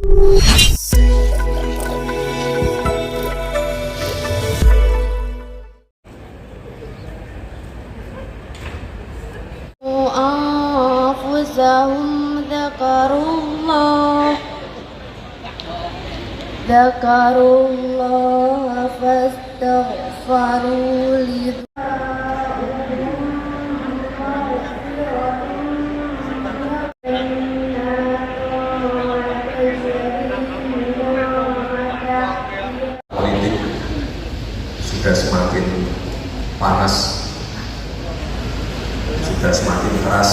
أنفسهم ذكروا الله فاستغفروا politik sudah semakin panas, sudah semakin keras.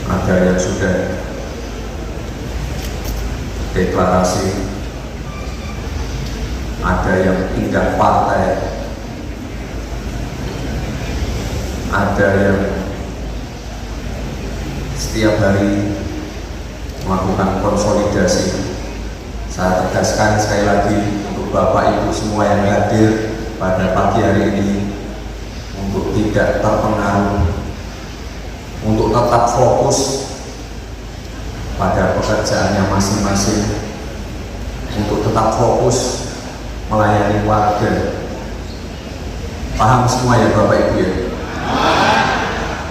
Ada yang sudah deklarasi, ada yang pindah partai, ada yang setiap hari melakukan konsolidasi. Saya tegaskan sekali lagi untuk Bapak Ibu semua yang hadir pada pagi hari ini untuk tidak terpengaruh, untuk tetap fokus pada pekerjaannya masing-masing, untuk tetap fokus melayani warga. Paham semua ya Bapak Ibu ya?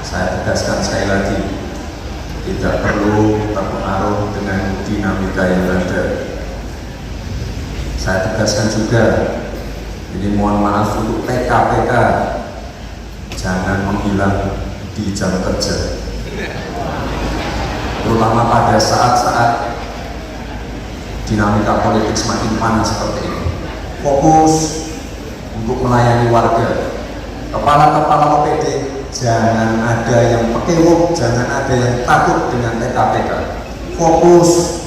Saya tegaskan sekali lagi, tidak perlu terpengaruh dengan dinamika yang ada. Saya tegaskan juga, jadi mohon maaf untuk PKPK jangan menghilang di jam kerja, terutama pada saat-saat dinamika politik semakin panas seperti ini. Fokus untuk melayani warga. Kepala-kepala OPD jangan ada yang pekewuk, jangan ada yang takut dengan PKPK. Fokus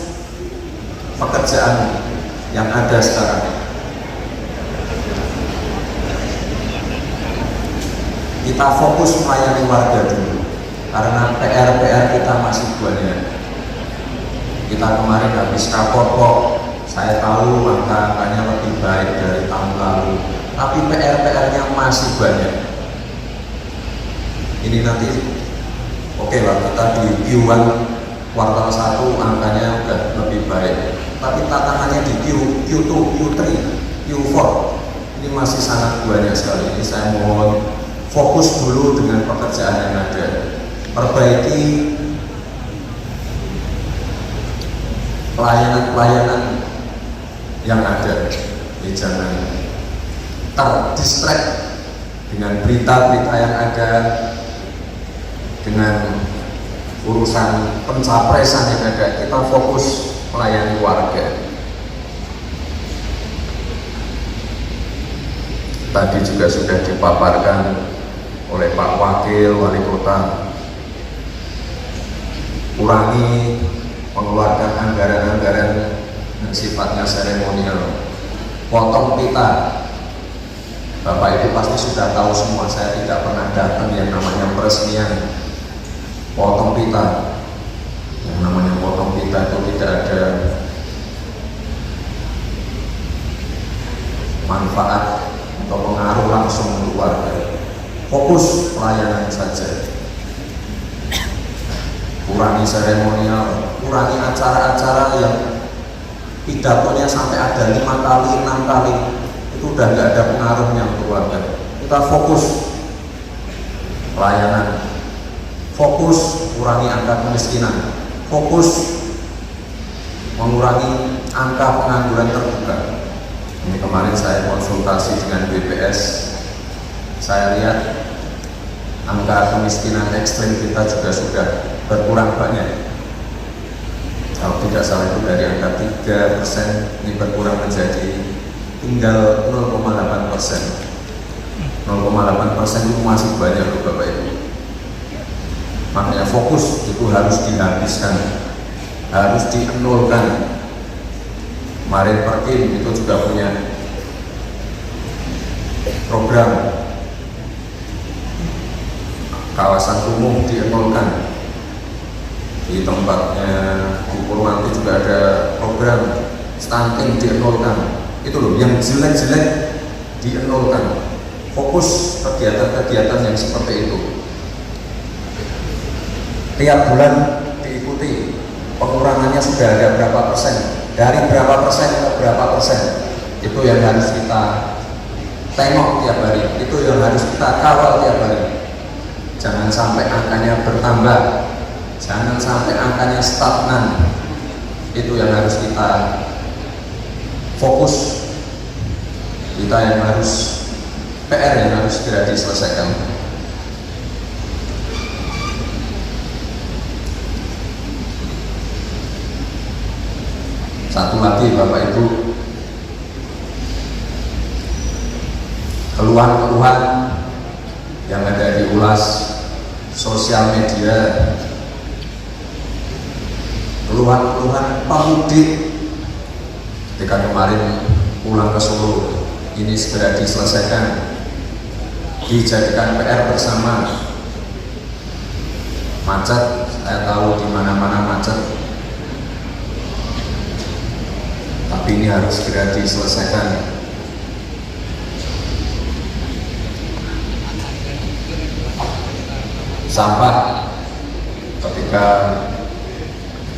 pekerjaan yang ada sekarang. Kita fokus melayani warga dulu, karena PR kita masih banyak. Kita kemarin habis kapok, saya tahu angka-angkanya lebih baik dari tahun lalu, tapi PR-nya masih banyak. Ini nanti oke lah, kita di Q1 kuartal 1 angkanya udah lebih baik, tapi tantangannya di Q2, Q3, Q4 ini masih sangat banyak sekali. Ini saya mohon fokus dulu dengan pekerjaan yang ada, perbaiki pelayanan yang ada. Jadi jangan terdistract dengan berita-berita yang ada, dengan urusan pencapresan yang ada. Kita fokus melayani warga. Tadi juga sudah dipaparkan oleh Pak Wakil Wali Kota, kurangi mengeluarkan anggaran-anggaran yang sifatnya seremonial, potong pita. Bapak Ibu pasti sudah tahu semua, saya tidak pernah datang yang namanya peresmian potong pita. Yang namanya potong pita itu tidak ada manfaat atau pengaruh langsung untuk warga. Fokus pelayanan saja. Kurangi seremonial, kurangi acara-acara yang pidatonya sampai ada 5 kali, 6 kali. Itu udah nggak ada pengaruhnya untuk warga. Kita fokus pelayanan, fokus kurangi angka kemiskinan, fokus mengurangi angka pengangguran terbuka. Ini kemarin saya konsultasi dengan BPS, saya lihat angka kemiskinan ekstrim kita juga sudah berkurang banyak. Kalau tidak salah itu dari angka 3%, ini berkurang menjadi tinggal 0,8%. 0,8% itu masih banyak loh Bapak Ibu. Makanya fokus itu harus dihabiskan, harus dienolkan. Kemarin Perkim itu juga punya program kawasan umum dienolkan. Di tempatnya di Purwanti juga ada program stunting dienolkan. Itu loh, yang jelek-jelek dienolkan. Fokus kegiatan-kegiatan yang seperti itu. Tiap bulan diikuti pengurangannya sudah ada berapa persen, dari berapa persen ke berapa persen, itu yang harus kita tengok tiap hari, itu yang harus kita kawal tiap hari. Jangan sampai angkanya bertambah, jangan sampai angkanya stagnan. Itu yang harus kita fokus, kita yang harus PR yang harus segera diselesaikan. Satu lagi Bapak Ibu, keluhan-keluhan yang ada di ulas sosial media, keluhan-keluhan pemudik ketika kemarin pulang ke Solo, ini segera diselesaikan, dijadikan PR bersama. Macet, saya tahu di mana-mana macet, tapi ini harus segera diselesaikan. Sampah ketika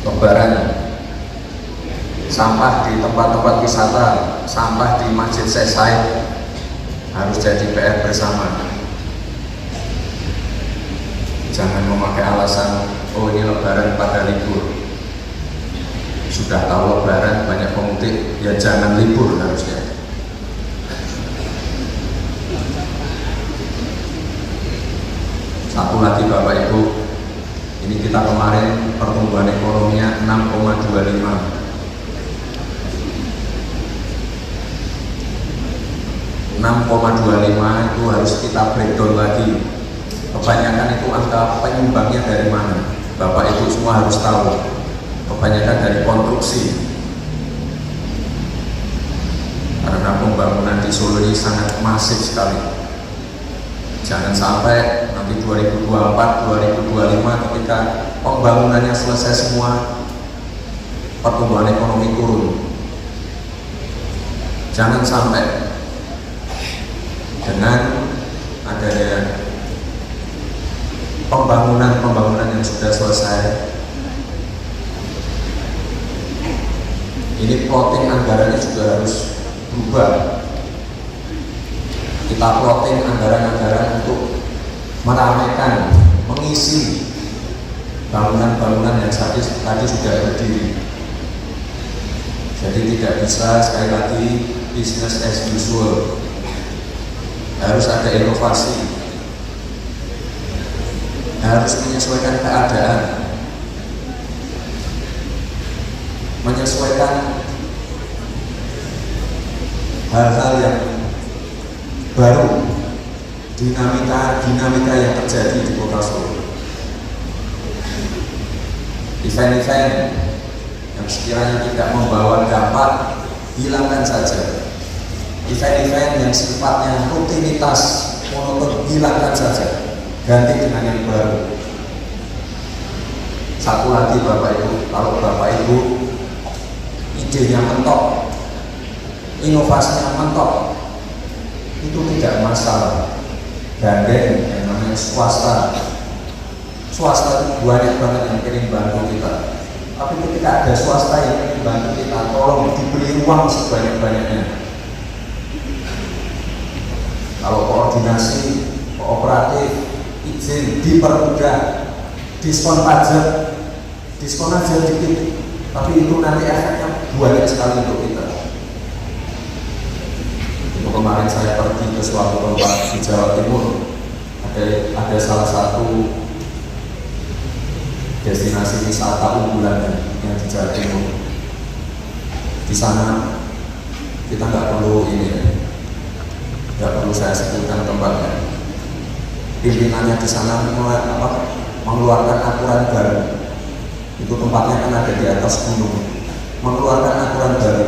Lebaran, sampah di tempat-tempat wisata, sampah di Masjid Syekh Said harus jadi PR bersama. Jangan memakai alasan, oh ini Lebaran pada libur. Sudah tahu Lebaran banyak pemudik, ya jangan libur harusnya. Satu lagi Bapak Ibu, ini kita kemarin pertumbuhan ekonominya 6,25. 6,25 itu harus kita breakdown lagi. Kebanyakan itu angka penyumbangnya dari mana? Bapak Ibu semua harus tahu. Kebanyakan dari konstruksi. Karena pembangunan di Solo ini sangat masif sekali. Jangan sampai nanti 2024, 2025 ketika pembangunannya selesai semua, pertumbuhan ekonomi turun. Jangan sampai dengan adanya pembangunan yang sudah selesai, ini plotting anggarannya juga harus berubah. Kita plotting anggaran-anggaran untuk meramaikan, mengisi bangunan-bangunan yang tadi sudah berdiri. Jadi tidak bisa sekali lagi business as usual. Harus ada inovasi, harus menyesuaikan keadaan, menyesuaikan hal-hal yang baru, dinamika yang terjadi di Kota Solo. Event-event yang sekiranya tidak membawa dampak, hilangkan saja. Event-event yang sifatnya rutinitas, monoton, hilangkan saja, ganti dengan yang baru. Satu lagi Bapak Ibu, kalau Bapak Ibu idenya mentok, inovasinya mentok, itu tidak masalah. Gandeng yang namanya swasta itu banyak banget yang kirim bantu kita. Tapi ketika ada swasta yang kirim bantu kita, tolong diberi uang sebanyak-banyaknya. Kalau koordinasi, kooperatif, izin dipermudah, diskon pajak, diskon aja dikit, tapi itu nanti efeknya banyak sekali untuk kita. Itu kemarin saya pergi ke suatu tempat di Jawa Timur, ada salah satu destinasi wisata unggulan yang di Jawa Timur. Di sana kita nggak perlu nggak perlu saya sebutkan tempatnya. Pimpinannya di sana mengeluarkan aturan baru. Itu tempatnya kan ada di atas gunung. Mengeluarkan aturan baru,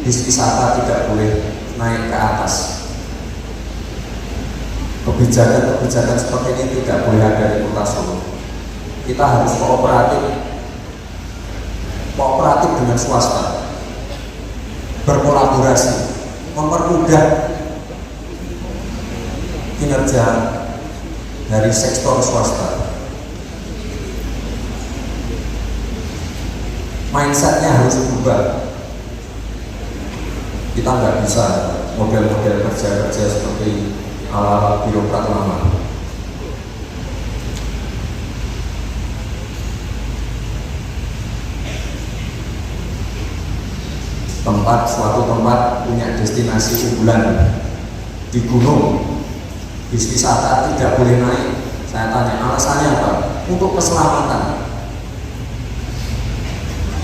bis wisata tidak boleh naik ke atas. Kebijakan seperti ini tidak boleh ada di Kota Solo. Kita harus kooperatif dengan swasta, berkolaborasi, mempermudah kinerja dari sektor swasta. mindsetnya harus berubah. Kita nggak bisa model-model kerja-kerja seperti ala birokrat lama. Suatu tempat punya destinasi unggulan di gunung, bis wisata tidak boleh naik. Saya tanya alasannya apa? Untuk keselamatan.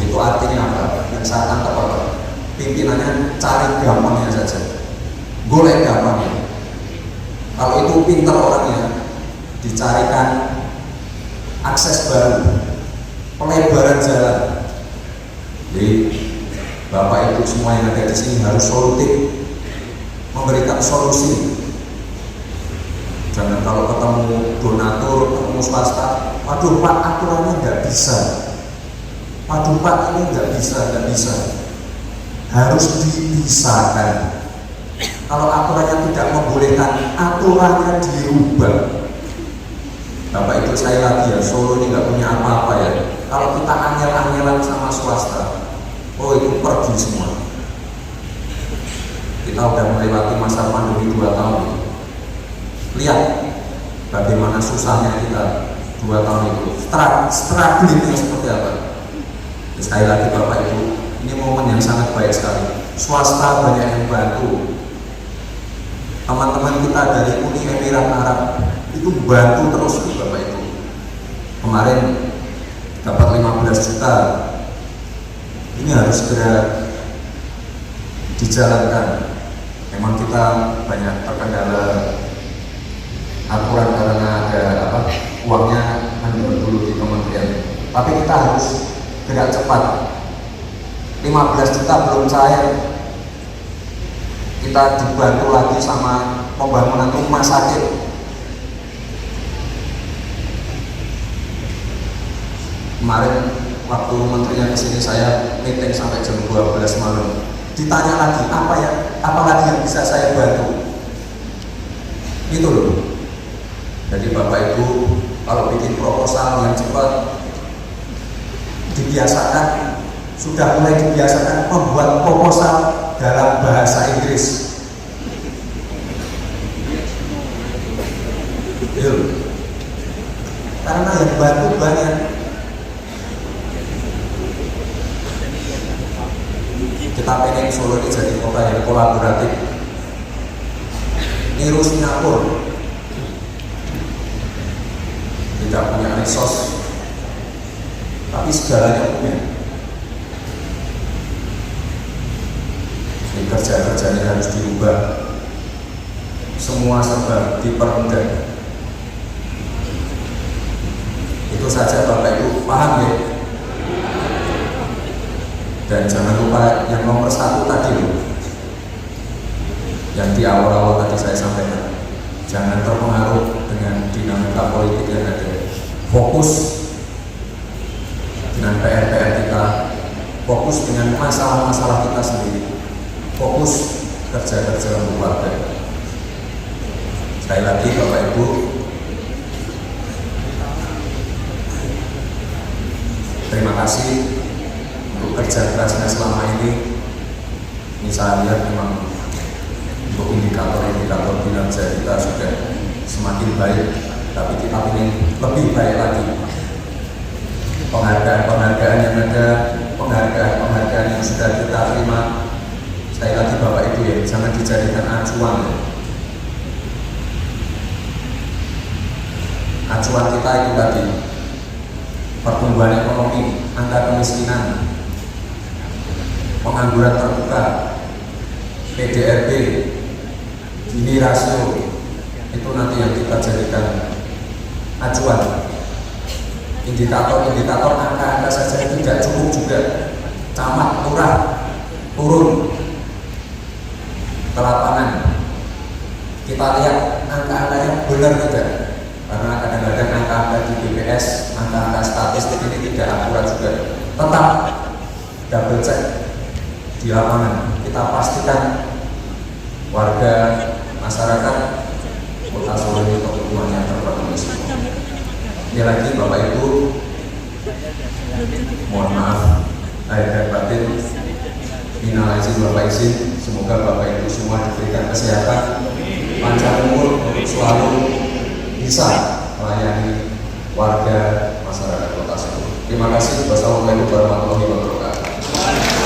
Itu artinya apa? Yang saya tangkap apa? Pimpinannya cari gampangnya saja, golek gampangnya. Kalau itu pintar orangnya, dicarikan akses baru, pelebaran jalan. Jadi Bapak Ibu semua yang ada di sini harus solutif, memberikan solusi. Jangan kalau ketemu donatur, ketemu swasta, waduh Pak aturannya nggak bisa, waduh Pak ini nggak bisa. Harus dipisahkan. Kalau aturannya tidak membolehkan, aturannya dirubah. Bapak Ibu saya lagi ya, Solo ini nggak punya apa-apa ya. Kalau kita angel-angelan sama swasta, oh itu pergi semua. Kita udah melewati masa pandemi 2 tahun. Lihat bagaimana susahnya kita 2 tahun itu. Strugglingnya seperti apa. Sekali lagi Bapak Ibu, ini momen yang sangat baik sekali. Swasta banyak yang bantu. Teman-teman kita dari Uni Emirat Arab itu bantu terus Bapak Ibu. Kemarin dapat 15 juta. Ini harus segera dijalankan. Memang kita banyak terkendala aturan karena ada uangnya mandul dulu di kementerian. Tapi kita harus gerak cepat. 15 juta belum cair, kita dibantu lagi sama pembangunan rumah sakit. Kemarin waktu menterinya kesini saya meeting sampai jam 12 malam. Ditanya lagi apa lagi yang bisa saya bantu? Itu loh. Jadi Bapak Ibu kalau bikin proposal yang cepat, dibiasakan, sudah mulai dibiasakan membuat proposal dalam bahasa Inggris. Yuk. Karena yang bantu banyak. Kita pengen Solo ini jadi kota yang kolaboratif, niru Singapura. Tidak punya resource, tapi segalanya punya. Jadi kerja-kerjanya harus dirubah, semua serba dipermudah. Itu saja Bapak Ibu, paham ya? Dan jangan lupa yang nomor 1 tadi loh, yang di awal-awal tadi saya sampaikan, jangan terpengaruh dengan dinamika politik yang ada. Fokus dengan PR-PR kita, fokus dengan masalah-masalah kita sendiri, fokus kerja-kerja untuk warga. Sekali lagi Bapak Ibu, terima kasih untuk kerja kerasnya selama ini. Ini saya lihat memang untuk indikator-indikator kinerja kita sudah semakin baik, tapi kita ingin lebih baik lagi. Penghargaan yang ada, penghargaan yang sudah kita terima, sekali lagi Bapak Ibu ya, jangan dijadikan acuan. Acuan kita itu tadi pertumbuhan ekonomi, angka kemiskinan, pengangguran terbuka, PDRB, Gini rasio, itu nanti yang kita jadikan acuan. Indikator-indikator angka-angka saja tidak cukup juga. Camat, lurah, turun ke lapangan, kita lihat angka-angkanya benar tidak. Karena kadang-kadang angka-angka di BPS, angka-angka statistik ini tidak akurat juga. Tetap double check di lapangan. Kita pastikan warga masyarakat Kota Solo ini kebutuhannya terpenuhi semua. Ini lagi Bapak Ibu, mohon maaf minta izin, semoga Bapak Ibu semua diberikan kesehatan, panjang umur untuk selalu bisa melayani warga masyarakat Kota Solo. Terima kasih. Wassalamualaikum warahmatullahi wabarakatuh.